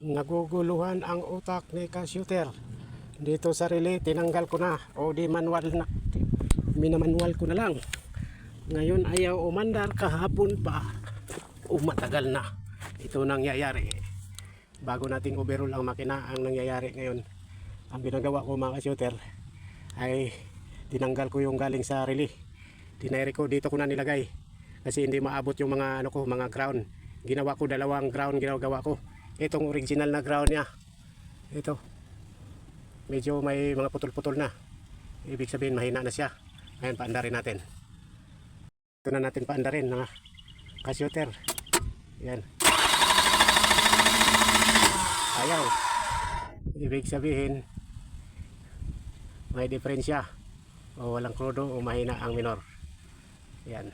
Naguguluhan ang utak ni ka-shooter. Dito sa relay, tinanggal ko na. O di manual na. Minamanual ko na lang. Ngayon ayaw umandar, kahapon pa. Matagal na. Ito nangyayari. Bago nating overhaul ang makina, ang nangyayari ngayon. Ang ginagawa ko mga ka-shooter ay tinanggal ko yung galing sa relay. Tinayari ko, dito ko na nilagay. Kasi hindi maabot yung mga ano ko, mga ground. Ginawa ko dalawang ground, ginagawa ko. Itong original na ground niya. Ito. Medyo may mga putol-putol na. Ibig sabihin mahina na siya. Ngayon paandarin natin. Ito na natin paandarin mga ka-shooter. Yan. Ayaw. Ibig sabihin may diferensya. O walang krudo o mahina ang minor. Yan.